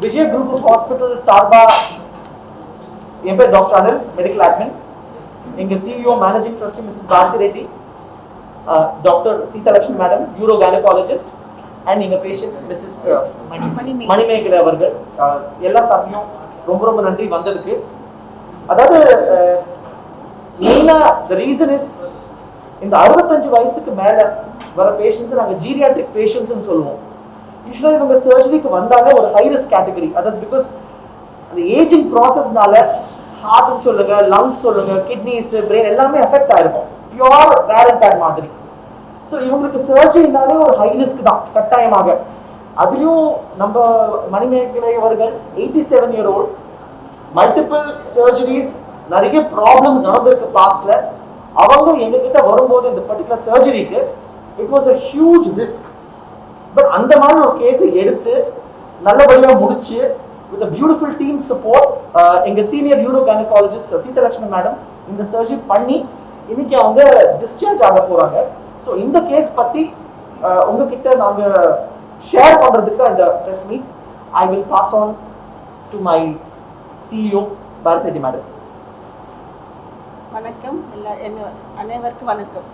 Vijay Group of Hospitals சார்பா என் பேர் டாக்டர் அனில், மெடிக்கல் அட்மின். எங்க CEO managing trustee Mrs Bharathi Reddy, doctor Seethalakshmi madam, urogynaecologist, and எங்க patient Mrs Manimegalai அவர்கள். எல்லா சார்பியும் ரொம்ப ரொம்ப நன்றி வந்ததுக்கு. அதாவது மெயினா த ரீசன் இஸ் இந்த 65 வயசுக்கு மேல வர பேஷண்ட்ஸ் நாங்க ஜீரியாட்ரிக் பேஷண்ட்ஸ்னு சொல்லுவோம். யூஸ்வலா இவங்க சர்ஜரிக்கு வந்தாங்க ஒரு ஹை ரிஸ்க் கேட்டகரி. அதாவது பிகாஸ் அந்த ஏஜிங் ப்ராசஸ்னால ஹார்ட்னு சொல்லுங்க, லங்ஸ் சொல்லுங்க, கிட்னிஸ், பிரெயின் எல்லாமே எஃபெக்ட் ஆயிருக்கும். பியூர் வேர் அண்ட் டேர் மாதிரி. ஸோ இவங்களுக்கு சர்ஜரினாலே ஒரு ஹை ரிஸ்க் தான் கட்டாயமாக. அதுலயும் நம்ம மணிமேகலை அவர்கள் 87 year old, மல்டிபிள் சர்ஜரிஸ், நிறைய ப்ராப்ளம் நடந்திருக்கு பாஸ்ட்ல. அவங்க எங்ககிட்ட வரும்போது இந்த பர்டிகுலர் சர்ஜரிக்கு it was a huge risk. But அந்த மாதிரி ஒரு கேஸை எடுத்து நல்லபடியாக முடிச்சு with a beautiful team support, எங்க senior euro gynaecologist Seethalakshmi madam இந்த சர்ஜரி பண்ணி இன்னைக்கு அவங்க டிஸ்சார்ஜ் ஆக போறாங்க. ஸோ இந்த கேஸ் பத்தி உங்ககிட்ட நாங்க ஷேர் பண்றதுக்கு இந்த press meet. I will pass on to my CEO Bharathi Reddy madam. வணக்கம் அனைவருக்கும் வணக்கம்.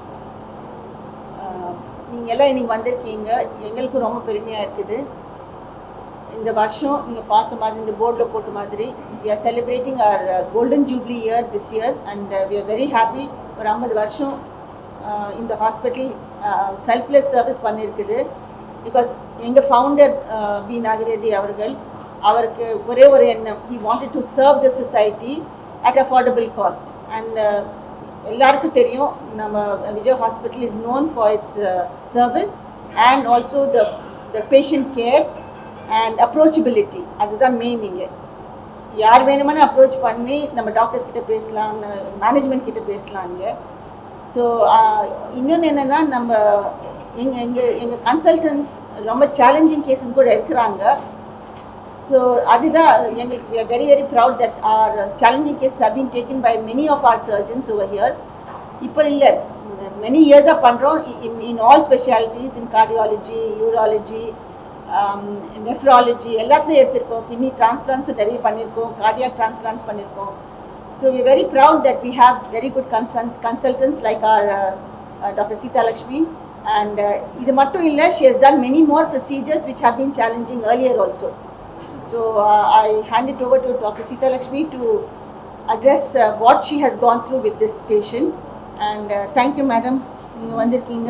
நீங்கள் எல்லாம் இன்னைக்கு வந்திருக்கீங்க, எங்களுக்கு ரொம்ப பெருமையாக இருக்குது. இந்த வருஷம் நீங்கள் பார்த்த மாதிரி இந்த போர்டில் போட்ட மாதிரி we are celebrating our golden jubilee year this year, and we are very happy. ஒரு 50 வருஷம் இந்த ஹாஸ்பிட்டல் செல்ஃப்லெஸ் சர்வீஸ் பண்ணியிருக்குது. பிகாஸ் எங்கள் ஃபவுண்டர் பி நாகரெட்டி அவருக்கு ஒரே ஒரு எண்ணம், he wanted to serve the society at affordable cost. And எல்லாருக்கும் தெரியும் நம்ம Vijay hospital is known for it's service and also the patient care and approachability. அதுதான் மெயின். இங்கே யார் வேணுமானு அப்ரோச் பண்ணி நம்ம டாக்டர்ஸ் கிட்ட பேசலாம், மேனேஜ்மெண்ட் கிட்ட பேசலாம் இங்கே. ஸோ இன்னொன்று என்னென்னா, நம்ம எங்கள் கன்சல்டன்ஸ் ரொம்ப சேலஞ்சிங் கேசஸ் கூட இருக்கிறாங்க. So அதுதான் எங்களுக்கு we are very very proud that our challenging cases have been taken by many of our surgeons over here. இப்போ இல்லை, many years பண்ணுறோம் in all specialties, in cardiology, urology, nephrology எல்லாத்துலையும் எடுத்திருக்கோம். Kidney டிரான்ஸ்பிளான்ஸும் நிறைய பண்ணியிருக்கோம், கார்டியாக் டிரான்ஸ்பிளான்ஸ் பண்ணியிருக்கோம். So we are very proud that we have very good consultants like our Dr. Seethalakshmi. And இது மட்டும் இல்லை, she has done many more procedures which have been challenging earlier also. So I hand it over to Dr. Seethalakshmi to address what she has gone through with this patient. And thank you, madam. நீங்கள் வந்திருக்கீங்க,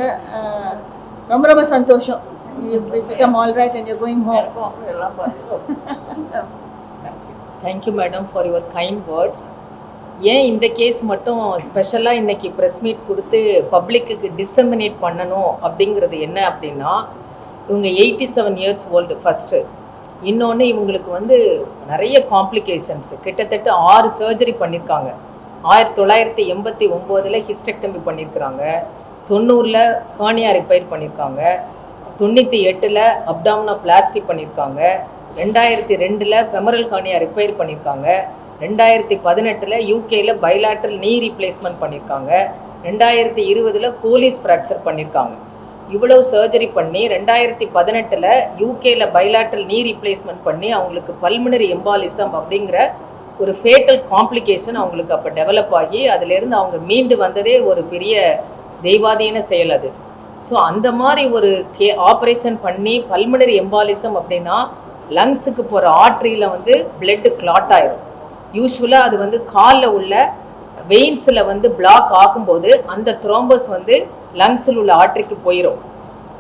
ரொம்ப ரொம்ப சந்தோஷம். You become all right and you're going home. Thank you, madam, for your kind words. ஏன் இந்த case மட்டும் ஸ்பெஷலாக இன்றைக்கி ப்ரெஸ் மீட் கொடுத்து பப்ளிக்கு டிசமினேட் பண்ணணும் அப்படிங்கிறது என்ன அப்படின்னா, இவங்க 87 years old ஃபஸ்ட்டு. இன்னொன்று இவங்களுக்கு நிறைய காம்ப்ளிகேஷன்ஸ், கிட்டத்தட்ட 6 சர்ஜரி பண்ணியிருக்காங்க. 1989 ஹிஸ்டெக்டமி பண்ணியிருக்கிறாங்க, 90 ஹர்னியா ரிப்பேர் பண்ணியிருக்காங்க, 98 அப்டாமினோபிளாஸ்டி பண்ணியிருக்காங்க, 2002 ஃபெமரல் ஹர்னியா ரிப்பேர் பண்ணியிருக்காங்க, 2018 யூகேல பைலாட்ரல் நீ ரீப்ளேஸ்மெண்ட் பண்ணியிருக்காங்க, 2020 கோலிஸ் ஃப்ராக்சர் பண்ணியிருக்காங்க. இவ்வளவு சர்ஜரி பண்ணி 2018 யூகேல பைலாட்ரல் நீ ரீப்ளேஸ்மெண்ட் பண்ணி அவங்களுக்கு பல்மனரி எம்பாலிசம் அப்படிங்கிற ஒரு ஃபேட்டல் காம்ப்ளிகேஷன் அவங்களுக்கு அப்போ டெவலப் ஆகி அதிலேருந்து அவங்க மீண்டு வந்ததே ஒரு பெரிய தெய்வாதீன செயல் அது. ஸோ அந்த மாதிரி ஒரு ஆப்ரேஷன் பண்ணி பல்மனரி எம்பாலிசம் அப்படின்னா லங்ஸுக்கு போகிற ஆர்ட்ரியில் பிளட்டு கிளாட் ஆயிரும். யூஸ்வலாக அது காலில் உள்ள வெயின்ஸில் பிளாக் ஆகும்போது அந்த த்ரோம்பஸ் லங்ஸில் உள்ள ஆர்ட்ரிக்கு போயிடும்.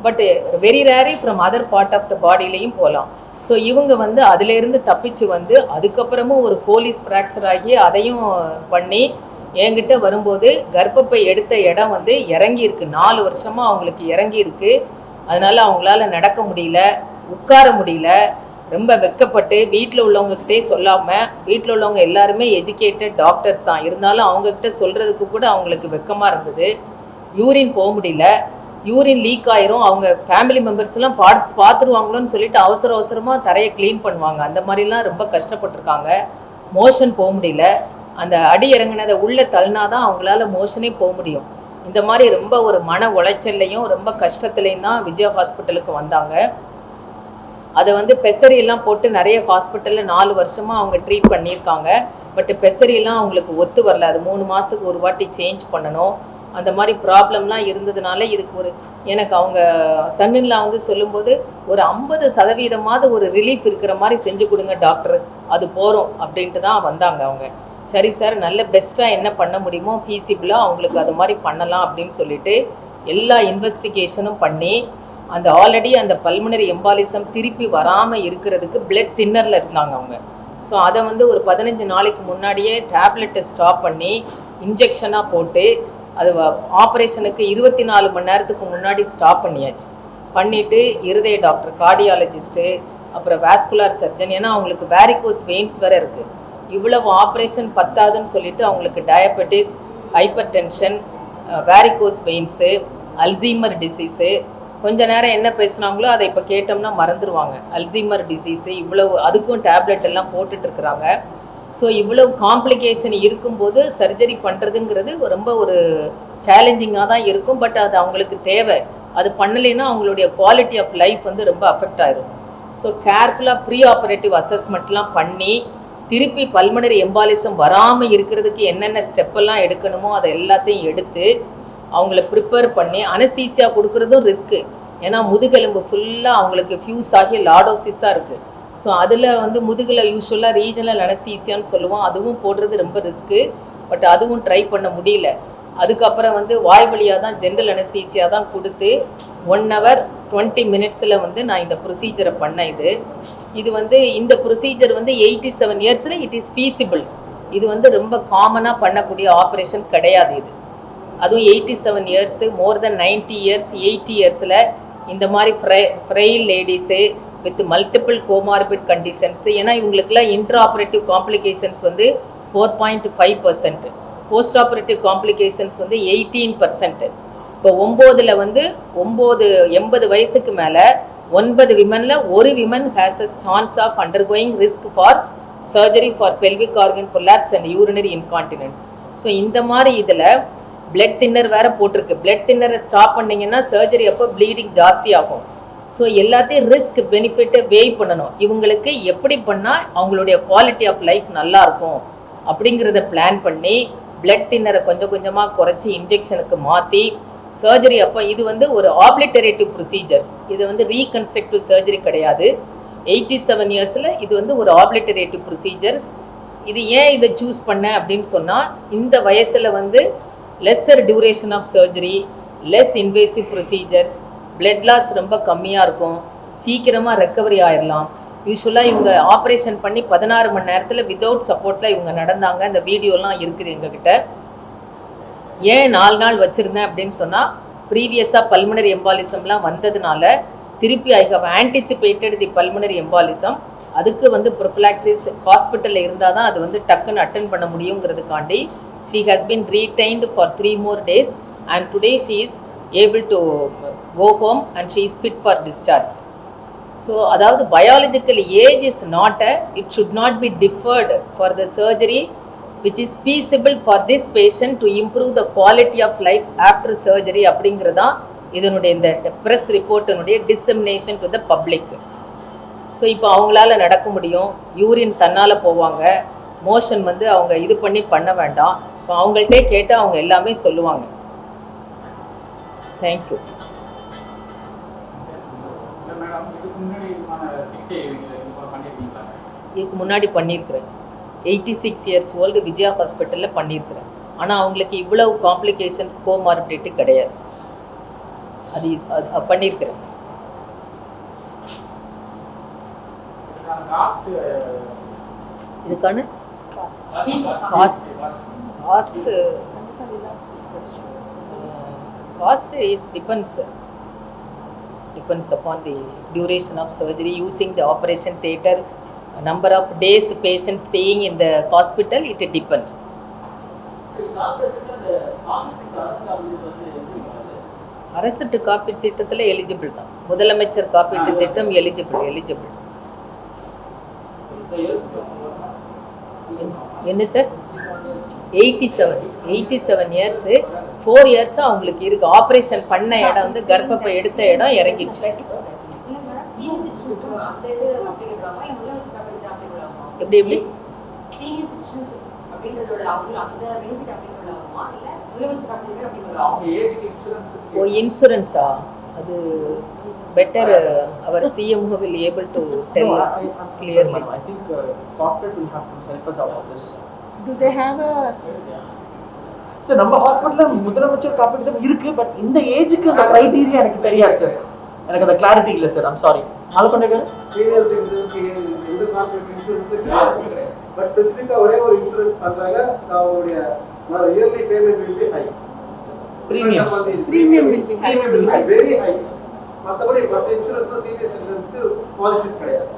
But very rarely from other part of the பாடியிலையும் போகலாம். ஸோ இவங்க அதிலேருந்து தப்பிச்சு அதுக்கப்புறமும் ஒரு கோலிஸ் ஃப்ராக்சர் ஆகி அதையும் பண்ணி என்கிட்ட வரும்போது கர்ப்பப்பை எடுத்த இடம் இறங்கி இருக்கு. 4 வருஷமாக அவங்களுக்கு இறங்கி இருக்கு. அதனால அவங்களால நடக்க முடியல, உட்கார முடியல. ரொம்ப வெக்கப்பட்டு வீட்டில் உள்ளவங்ககிட்டே சொல்லாமல், வீட்டில் உள்ளவங்க எல்லாருமே எஜுகேட்டட் டாக்டர்ஸ் தான் இருந்தாலும் அவங்கக்கிட்ட சொல்கிறதுக்கு கூட அவங்களுக்கு வெக்கமாக இருந்தது. யூரின் போக முடியல, யூரின் லீக் ஆயிரும். அவங்க ஃபேமிலி மெம்பர்ஸ்லாம் பார்த்துருவாங்களோன்னு சொல்லிட்டு அவசரமாக தரையை க்ளீன் பண்ணுவாங்க. அந்த மாதிரிலாம் ரொம்ப கஷ்டப்பட்டுருக்காங்க. மோஷன் போக முடியல. அந்த அடி இறங்கினதை உள்ளே தள்ளினாதான் அவங்களால மோஷனே போக முடியும். இந்த மாதிரி ரொம்ப ஒரு மன உளைச்சல்லையும் ரொம்ப கஷ்டத்துலையும் தான் விஜய் ஹாஸ்பிட்டலுக்கு வந்தாங்க. அதை வந்து பெசரியெல்லாம் போட்டு நிறைய ஹாஸ்பிட்டலில் 4 வருஷமாக அவங்க ட்ரீட் பண்ணியிருக்காங்க. பட் பெசரியெல்லாம் அவங்களுக்கு ஒத்து வரல. அது 3 மாதத்துக்கு ஒரு வாட்டி சேஞ்ச் பண்ணணும். அந்த மாதிரி ப்ராப்ளம்லாம் இருந்ததுனால இதுக்கு எனக்கு அவங்க சன்னின்லாம் வந்து சொல்லும்போது ஒரு 50% ஒரு ரிலீஃப் இருக்கிற மாதிரி செஞ்சு கொடுங்க டாக்டர், அது போகிறோம் அப்படின்ட்டு தான் வந்தாங்க அவங்க. சரி சார், நல்ல பெஸ்ட்டாக என்ன பண்ண முடியுமோ ஃபீஸிபிளாக அவங்களுக்கு அது மாதிரி பண்ணலாம் அப்படின்னு சொல்லிட்டு எல்லா இன்வெஸ்டிகேஷனும் பண்ணி அந்த ஆல்ரெடி அந்த பல்மனரி எம்பாலிசம் திருப்பி வராமல் இருக்கிறதுக்கு பிளட் தின்னரில் இருந்தாங்க அவங்க. ஸோ அதை வந்து ஒரு 15 நாளைக்கு முன்னாடியே டேப்லெட்டை ஸ்டாப் பண்ணி இன்ஜெக்ஷனாக போட்டு அது ஆப்ரேஷனுக்கு 24 மணி நேரத்துக்கு முன்னாடி ஸ்டாப் பண்ணியாச்சு. பண்ணிவிட்டு இருதய டாக்டர், கார்டியாலஜிஸ்ட்டு, அப்புறம் வாஸ்குலர் சர்ஜன், ஏன்னா அவங்களுக்கு வேரிகோஸ் வெயின்ஸ் வேறு இருக்குது. இவ்வளவு ஆப்ரேஷன் பத்தாதுன்னு சொல்லிட்டு அவங்களுக்கு diabetes, hyper tension, varicose veins, Alzheimer disease, கொஞ்ச நேரம் என்ன பேசுனாங்களோ அதை இப்போ கேட்டோம்னா மறந்துடுவாங்க. அல்சீமர் டிசீஸு, இவ்வளவு அதுக்கும் டேப்லெட் எல்லாம் போட்டுட்ருக்குறாங்க. ஸோ இவ்வளவு காம்ப்ளிகேஷன் இருக்கும்போது சர்ஜரி பண்ணுறதுங்கிறது ரொம்ப ஒரு சேலஞ்சிங்காக தான் இருக்கும். பட் அது அவங்களுக்கு தேவை. அது பண்ணலைன்னா அவங்களுடைய குவாலிட்டி ஆஃப் லைஃப் வந்து ரொம்ப அஃபெக்ட் ஆகிடும். ஸோ கேர்ஃபுல்லாக ப்ரீ ஆப்ரேட்டிவ் அசஸ்மெண்ட்லாம் பண்ணி திருப்பி பல்மனரி எம்பாலிசம் வராமல் இருக்கிறதுக்கு என்னென்ன ஸ்டெப்பெல்லாம் எடுக்கணுமோ அதை எல்லாத்தையும் எடுத்து அவங்கள ப்ரிப்பேர் பண்ணி அனஸ்தீசியா கொடுக்குறதும் ரிஸ்க்கு. ஏன்னா முதுகெலும்பு ஃபுல்லாக அவங்களுக்கு ஃபியூஸ் ஆகி லாடோசிஸாக இருக்குது. ஸோ அதில் வந்து முதுகில் யூஸ்வலாக ரீஜனல் அனஸ்தீசியான்னு சொல்லுவோம், அதுவும் போடுறது ரொம்ப ரிஸ்க்கு. பட் அதுவும் ட்ரை பண்ண முடியல. அதுக்கப்புறம் வந்து வாய் வழியாக தான் ஜென்ரல் அனஸ்தீசியா தான் கொடுத்து 1 hour 20 minutes வந்து நான் இந்த ப்ரொசீஜரை பண்ணேன். இது வந்து இந்த ப்ரொசீஜர் வந்து 87 yearsல இட் இஸ் ஃபீஸிபிள். இது வந்து ரொம்ப காமனாக பண்ணக்கூடிய ஆப்ரேஷன் கிடையாது. அதுவும் 87 years, மோர் தென் 90 years, 80 yearsல இந்த மாதிரி frail ladies with multiple comorbid conditions, ஏன்னா இவங்களுக்குலாம் இன்ட்ரா ஆப்ரேட்டிவ் காம்ப்ளிகேஷன்ஸ் வந்து 4.5%, போஸ்ட் ஆப்ரேட்டிவ் காம்ப்ளிகேஷன்ஸ் வந்து 18%. இப்போ 9ல் வந்து 80 வயசுக்கு மேலே 9 விமனில் 1 women has a chance of undergoing risk for surgery for pelvic organ collapse and urinary incontinence. So இந்த மாதிரி இதில் பிளட் தின்னர் வேறு போட்டிருக்கு. பிளட் தின்னரை ஸ்டாப் பண்ணிங்கன்னா சர்ஜரி அப்போ ப்ளீடிங் ஜாஸ்தி ஆகும். ஸோ எல்லாத்தையும் ரிஸ்க் பெனிஃபிட்டை வெய் பண்ணணும். இவங்களுக்கு எப்படி பண்ணால் அவங்களுடைய குவாலிட்டி ஆஃப் லைஃப் நல்லாயிருக்கும் அப்படிங்கிறத பிளான் பண்ணி பிளட் தின்னரை கொஞ்சம் கொஞ்சமாக குறைச்சி இன்ஜெக்ஷனுக்கு மாற்றி சர்ஜரி அப்போ இது வந்து ஒரு ஆப்ளிட்டரேட்டிவ் ப்ரொசீஜர்ஸ். இது வந்து ரீகன்ஸ்ட்ரக்டிவ் சர்ஜரி கிடையாது. 87 yearsல இது வந்து ஒரு ஆப்ளிட்டரேட்டிவ் ப்ரொசீஜர்ஸ். இது ஏன் இதை சூஸ் பண்ணேன் அப்படின்னு சொன்னால், இந்த வயசில் வந்து lesser duration of surgery, less invasive procedures, blood loss ரொம்ப கம்மியாக இருக்கும், சீக்கிரமாக ரெக்கவரி ஆயிடலாம். யூஸ்வலாக இவங்க ஆப்ரேஷன் பண்ணி 16 மணி நேரத்தில் வித்தவுட் சப்போர்ட்டில் இவங்க நடந்தாங்க. அந்த வீடியோலாம் இருக்குது எங்ககிட்ட. ஏன் 4 நாள் வச்சுருந்தேன் அப்படின்னு சொன்னால், ப்ரீவியஸாக பல்மனரி எம்பாலிசம்லாம் வந்ததுனால திருப்பி I have anticipated the pulmonary embolism. அதுக்கு வந்து ப்ரொஃபிலாக்சிஸ் ஹாஸ்பிட்டலில் இருந்தால் தான் அது வந்து டக்குன்னு அட்டன் பண்ண முடியுங்கிறதுக்காண்டி she has been retained for 3 more days and today she is able to go home and she is fit for discharge. So அதாவது biological age is not it should not be deferred for the surgery which is feasible for this patient to improve the quality of life after surgery அப்படிங்கிறதா இதனுடைய இந்த press ரிப்போர்ட்டினுடைய dissemination to the public. So இப்போ அவங்களால நடக்க முடியும், urine தன்னால் போவாங்க, மோஷன் வந்து அவங்க இது பண்ண வேண்டாம். இப்போ அவங்கள்ட்டே கேட்டால் அவங்க எல்லாமே சொல்லுவாங்க. தேங்க்யூ. இதுக்கு முன்னாடி பண்ணியிருக்கிறேன். 86 years old விஜயா ஹாஸ்பிட்டலில் பண்ணியிருக்கிறேன். ஆனால் அவங்களுக்கு இவ்வளவு காம்ப்ளிகேஷன்ஸ் கோமார்பிடிட்டி கிடையாது. அது பண்ணியிருக்கிறேன். இதுக்கான cost it depends upon the duration of surgery, using the operation theatre, number of days patient staying in the hospital, it depends. அரசு காப்பீட்டு திட்டத்தில் எலிஜிபிள் தான். முதலமைச்சர் காப்பீட்டு திட்டம் எலிஜிபிள். என்ன சார்? 87 years, 4 years அவங்களுக்கு இருக்கு. ஆப்ரேஷன் பண்ண இடம் வந்து கர்ப்பப்பை எடுத்த இடம் இறங்கிடுச்சு. எப்படி எப்படி சீனியர் சிட்டிசன்ஸ் அப்படின்றதோட அவங்க அந்த பெனிஃபிட் அப்படின்றத ஆகுமா இல்ல யுனிவர்சிட்டி அப்படின்ற அப்படின்றத அவங்க ஏஜ்க்கு இன்சூரன்ஸ் ஓ இன்சூரன்ஸா அது பெட்டர் அவர் CMO will able to tell clearly. I think corporate will have to help us out on this. Do they have a sir நம்ம ஹாஸ்பிட்டல்ல முதலமைச்சர் காப்பீடு இருக்கு, பட் இந்த ஏஜுக்கு அந்த கிரைட்டீரியா எனக்கு தெரியாது சார். எனக்கு அந்த கிளாரிட்டி இல்ல சார். I'm sorry. நாளைக்கு சீனியர் சிட்டிசன்ஸ்க்கு எந்த கார்ப்பரேட் இன்சூரன்ஸ் கிடையாது. பட் ஸ்பெசிஃபிக்கா ஒரே ஒரு இன்சூரன்ஸ் பண்றாங்க. அவங்களுடைய yearly payment will be high. premium will be high. Premium will be high, very high. மத்தபடி மத்த இன்சூரன்ஸ் சீனியர் சிட்டிசன்ஸ்க்கு பாலிசிஸ் கிடையாது.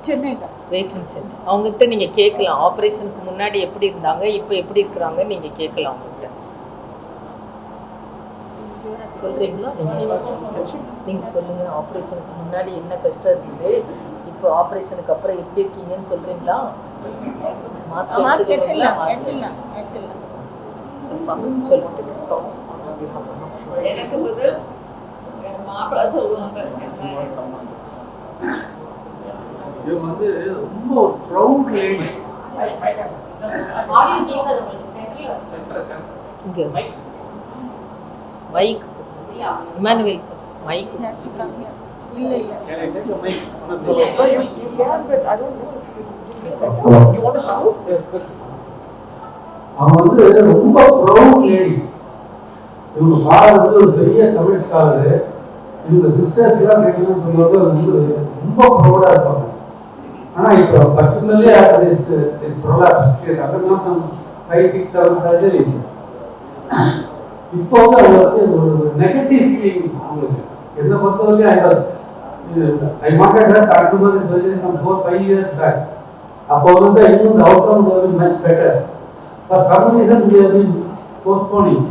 சென்னை தான் பேஷண்ட் சென்னை அவங்ககிட்ட நீங்க கேட்கலாம் ஆப்ரேஷனுக்கு முன்னாடி எப்படி இருந்தாங்க இப்போ எப்படி இருக்கிறாங்க நீங்க கேட்கலாம் அவங்ககிட்ட. சொல்றீங்களா நீங்க சொல்லுங்க ஆப்ரேஷனுக்கு முன்னாடி என்ன கஷ்டம் இருந்தது இப்போ ஆப்ரேஷனுக்கு அப்புறம் எப்படி இருக்கீங்கன்னு சொல்றீங்களா? மாஸ்க் எடுத்துடலாம். எனக்கு பதில் மாப்பிள்ளை சொல்லுவாங்க. இவங்க வந்து ரொம்ப ஒரு ப்ரௌட் லேடி. ஆடியோ கேட்காது உங்களுக்கு இங்க mic Emmanuel sir mic It has to come here. இல்ல Can I take the mic? you can, but I don't know. You want to know? Yes. அவங்க வந்து ரொம்ப ப்ரௌட் லேடி. இவங்க ஃபாதர் வந்து ஒரு பெரிய தமிழ் ஸ்காலரு. இவங்க சிஸ்டர்ஸ் எல்லாம் கேட்டீங்கன்னு சொல்லுவாங்க வந்து ரொம்ப ப்ரௌடா இருப்பாங்க. ஆனா இப்போ particularly this prolapse undergone some 5, 6, 7 surgeries. இப்போ வந்து அவங்க வந்து ஒரு நெகட்டிவ் ஃபீலிங் அவங்களுக்கு. என்னை பொறுத்தவரைக்கும் I wanted her to undergo this surgery some 4-5 years back. அப்போ வந்து இன்னும் the outcome would have been much better. For some reason we have been postponing.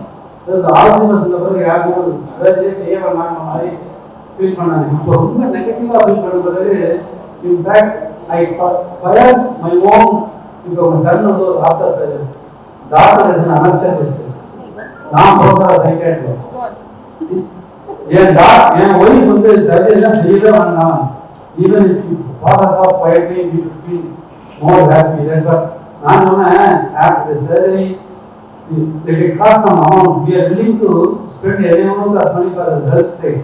இந்த ஆல்சைமர்ஸ் பிறகு யாரும் சர்ஜரி செய்ய வேண்டாம் மாதிரி ஃபீல் பண்ணாங்க. இப்போ ரொம்ப நெகட்டிவா ஃபீல் பண்ண பிறகு in fact I bias my own. இப்போ உங்க சன் வந்து ஒரு after surgeon doctor is anaesthetist. நான் ப்ரொஃபஸர் சைக்காட்ரி. என் ஒய்ஃப் வந்து சர்ஜரிலாம் செய்யவே வேண்டாம். Even if you process of quietly you feel more happy. That's what நான் சொன்னேன். After the surgery it costs some amount. We are willing to spend any amount of money for the health sake.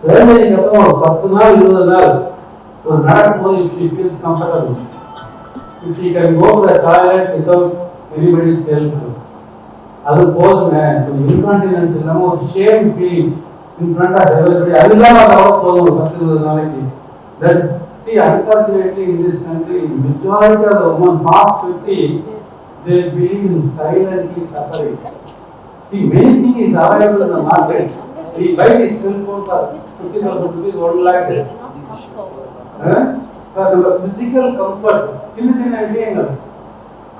சர்ஜரிக்கு அப்புறம் ஒரு 10 நாள் 20 நாள் ஒரு நடக்கும்போது if she feels comfortable, if she can go to the toilet without anybody's help, அது போதுங்க. Incontinence இல்லாம ஒரு shame feeling in front of everybody, அதுதான் அவ்வளவு போதும் ஒரு 10-20 நாளைக்கு. That see, unfortunately in this country majority of the women past 50 they believe in silently suffering. See, many things is available in the market. We buy this cell phone for 50,000 rupees, 1 lakh. For the physical comfort, சின்ன விஷயங்கள்.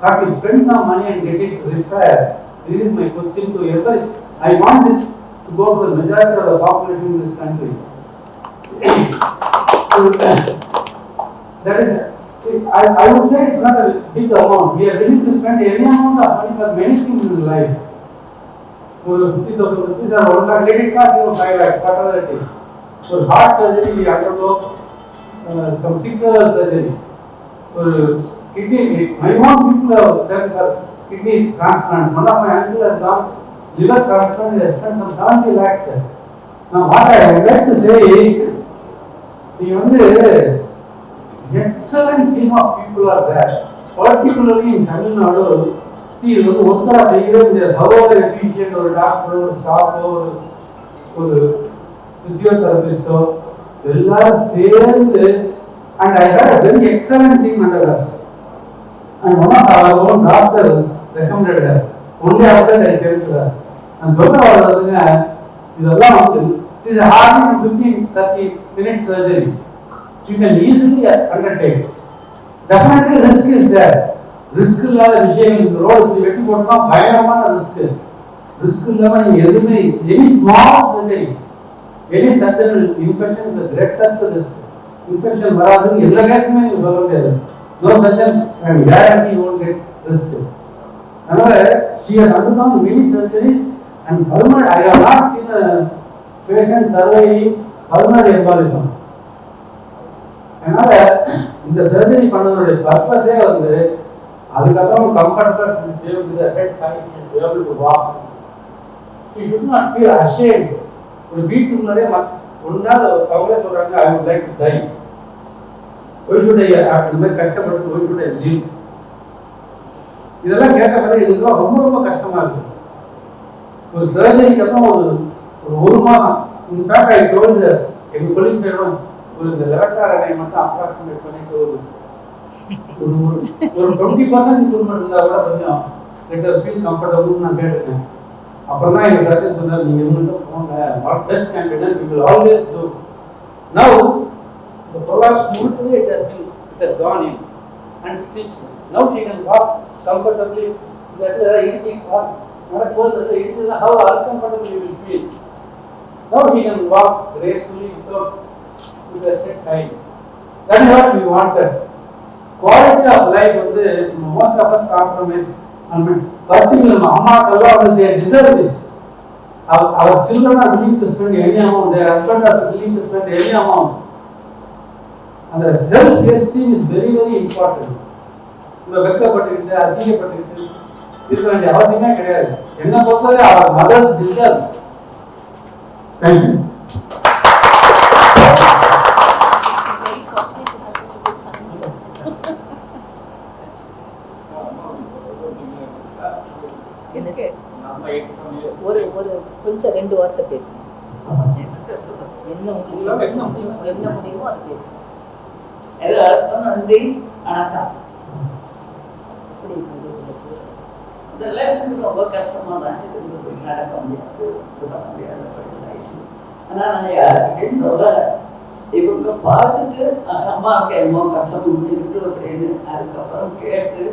Can't you spend some money and get it repaired? This is my question to everybody. I want this to go to the majority of the population in this country. That is, I would say it's not a big amount. We are willing to spend any amount of money for many things in life. For 50,000 rupees or 1 lakh, let it cost you 5 lakhs, whatever it is. For heart surgery, we undergo some 6 hours surgery. For kidney, my own people have done for kidney transplant. One of my uncle has done liver transplant. He has spent some 70 lakhs. Now, what I would like to say is, excellent team of people are there, particularly in Tamil Nadu. See, ஒருத்தரா செய்யவே முடியாது. However efficient ஒரு டாக்டரோ ஒரு ஸ்டாஃபோ ஒரு பிசியோதெரபிஸ்டோ எல்லாரும் சேர்ந்து, and I had a very excellent team under her, and one of our own doctor recommended her. Only after that I came to her. And சொல்ல வரதுங்க இதெல்லாம் வந்து it is hardly some 15-30 minutes surgery. You can easily undertake. Definitely risk is there. Risk இல்லாத விஷயம் இந்த road வெட்டி போட்டா பயங்கரமான risk இல்லாம நீங்க எதுவுமே any small surgery, any surgery infection is the greatest risk. Infection வராதுன்னு எல்லா கேஸுமே நீங்க சொல்ல முடியாது. No surgeon can guarantee you won't get risk. அதனால she has undergone many surgeries and pulmonary, I have not seen a patient surviving pulmonary embolism. அதனால இந்த surgery பண்ணதோடைய பர்பஸே வந்து அதுக்கப்புறம் கம்ஃபர்டபுள் ஃபீல் அஷேம்ட். ஒரு வீட்டுக்குள்ளதே ஒரு நாள் அவங்களே சொல்றாங்க I would like to tie, why should I, இந்த மாதிரி கஷ்டப்பட்டு ஒய் ஷுட் ஐ லிவ். இதெல்லாம் கேட்ட பிறகு இதெல்லாம் ரொம்ப ரொம்ப கஷ்டமா இருக்கு. ஒரு சர்ஜரிக்கு அப்புறம் ஒரு மாதம் இன்ஃபேக்ட் ஐ டோல்ட் எங்கள் கொலீக்ஸ் ஒரு இந்த லெவட்டார் அணையை மட்டும் அப்ராக்சிமேட் பண்ணிட்டு ஒரு 20% இம்ப்ரூவ்மெண்ட் இருந்தால் கூட கொஞ்சம் லெட்டர் ஃபீல் கம்ஃபர்டபுள்னு நான் கேட்டிருக்கேன். அப்புறம் தான் எங்கள் சர்ஜன் சொன்னார், நீங்கள் இவங்கள்ட்ட போங்க, what best can be done we will always do. Now the prolapse முழுக்கவே it has gone in and stitched. Now she can walk comfortably. That is eating walk. நடக்கும்போது இடிச்சதுன்னா how uncomfortable you will feel. Now she can walk gracefully without with her head high. That is what we wanted. Quality of life வந்து most of us compromise. Particularly அம்மாக்கெல்லாம் வந்து they deserve this. Our children are willing to spend any amount. Their husband are willing to spend any amount. And the self-esteem is very very important. நம்ம வெட்கப்பட்டுக்கிட்டு அசிங்கப்பட்டுக்கிட்டு இருக்க வேண்டிய அவசியமே கிடையாது. என்ன பொறுத்தவரை அவர் mothers deserve. Thank you. ஒரு ஒரு கொஞ்சம் 2 வார்த்தை பேசுங்க. என்ன முடியுமோ அதை பேசுங்க. எல்லாருக்கும் நன்றி, வணக்கம். இதெல்லாம் எனக்கு ரொம்ப கஷ்டமா தான் இருந்தது. நடக்க முடியாது, பண்ண முடியாது. ஆனால் நான் யாருக்கிட்டையும் சொல்லலை. இவங்க பார்த்துட்டு அம்மாவுக்கு என்னமோ கஷ்டம் இருக்கு அப்படின்னு அதுக்கப்புறம் கேட்டு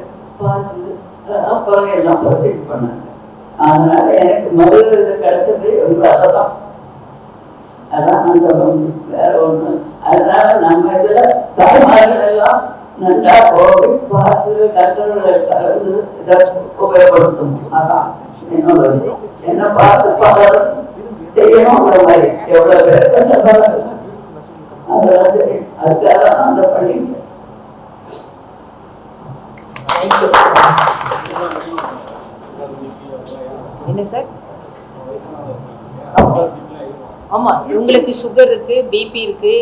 பார்த்து அப்புறம் எல்லாம் ப்ரொசீட் பண்ணாங்க. அதனால எனக்கு முதல் இது கிடைச்சது இவங்களால தான். அதான் நான் சொல்ல முடியும், வேற ஒண்ணு. அதனால நம்ம இதுல தாய்மார்கள் எல்லாம் நல்லா போய் பார்த்து டாக்டர்களை கலந்து இதை உபயோகப்படுத்தணும். அதான் என்னோட என்ன பார்த்து பலரும் செய்யணுங்கிற மாதிரி எவ்வளவு பேர் கஷ்டப்படுறாங்க. அதெல்லாம் தெரியும். அதுக்காக தான் அந்த பள்ளிங்க. என்ன சார்? ஆமா, இவங்களுக்கு சுகர் இருக்கு, பிபி இருக்கு,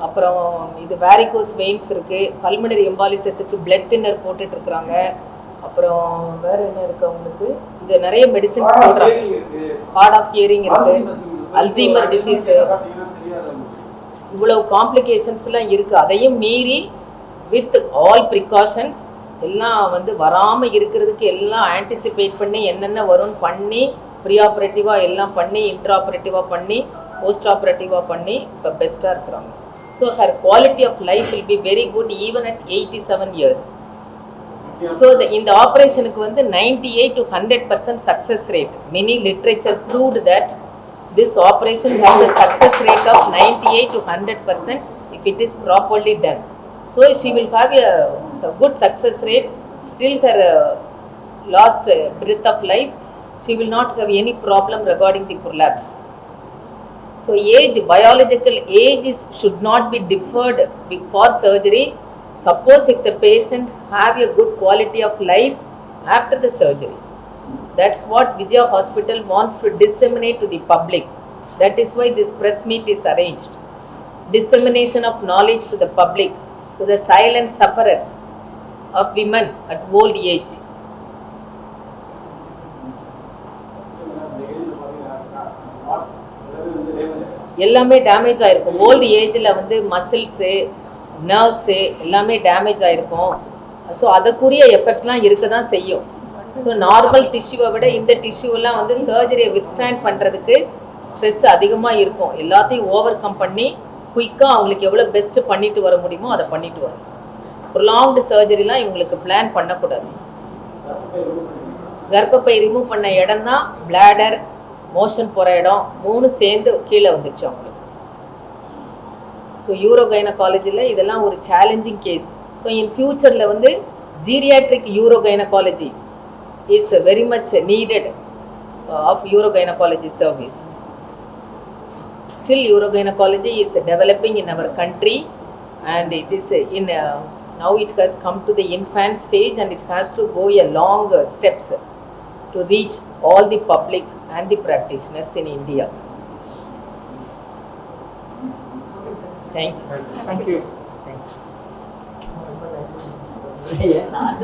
அப்புறம் இது வேரிகோஸ் வெயின்ஸ் இருக்கு, பல்மனரி எம்பாலிசத்துக்கு பிளட் தின்னர் போட்டுட்டு இருக்காங்க. அப்புறம் வேற என்ன இருக்கு அவங்களுக்கு? இது நிறைய மெடிசின்ஸ் போடுறாங்க. ஹார்ட் ஆஃப் ஹியரிங் இருக்கு, அல்சீமர் டிசீஸ், இவ்வளவு காம்ப்ளிகேஷன்ஸ் எல்லாம் இருக்கு. அதையும் மீறி வித் ஆல் ப்ரிகாஷன்ஸ் எல்லாம் வந்து வராமல் இருக்கிறதுக்கு எல்லாம் ஆன்டிசிபேட் பண்ணி என்னென்ன வரும்னு பண்ணி ப்ரீ ஆப்ரேட்டிவாக எல்லாம் பண்ணி இன்ட்ராஆப்ரேட்டிவாக பண்ணி போஸ்ட் ஆப்ரேட்டிவாக பண்ணி இப்போ பெஸ்ட்டாக இருக்கிறாங்க. So her quality of life will be very good even at 87 years. So இந்த ஆப்ரேஷனுக்கு வந்து 98 to 100% success rate. Many literature proved that this operation has a success rate of 98 to 100% if it is properly done. So she will have a good success rate till her last breath of life. She will not have any problem regarding the prolapse. So age, biological age should not be deferred for surgery. Suppose if the patient have a good quality of life after the surgery. That's what Vijaya Hospital wants to disseminate to the public. That is why this press meet is arranged. Dissemination of knowledge to the public, to the silent sufferers of women at old age. எல்லாமே damage ஆயிருக்கும். Old ஏஜில் வந்து muscles, nerves எல்லாமே damage ஆயிருக்கும். So அதுக்குரிய எஃபெக்ட்லாம் இருக்க தான் செய்யும். ஸோ நார்மல் டிஷ்யூவை விட இந்த டிஷ்யூவெல்லாம் வந்து சர்ஜரியை வித்ஸ்டாண்ட் பண்ணுறதுக்கு ஸ்ட்ரெஸ் அதிகமாக இருக்கும். எல்லாத்தையும் ஓவர் கம் பண்ணி குயிக்காக அவங்களுக்கு எவ்வளோ பெஸ்ட்டு பண்ணிட்டு வர முடியுமோ அதை பண்ணிட்டு வரும். ப்ரொலாங்டு சர்ஜரிலாம் இவங்களுக்கு பிளான் பண்ணக்கூடாது. கர்ப்பப்பை ரிமூவ் பண்ண இடம் தான் பிளாடர், மோஷன் போகிற இடம் 3 சேர்ந்து கீழே வந்துடுச்சு அவங்களுக்கு. ஸோ யூரோகைனகாலஜியில் இதெல்லாம் ஒரு சேலஞ்சிங் கேஸ். ஸோ இன் ஃபியூச்சரில் வந்து geriatric urogynecology is very much needed of urogynecology service. Still urogynecology is developing in our country and it is now it has come to the infant stage, and it has to go a long steps to reach all the public and the practitioners in India. Thank you. Thank you. Thank you. நான்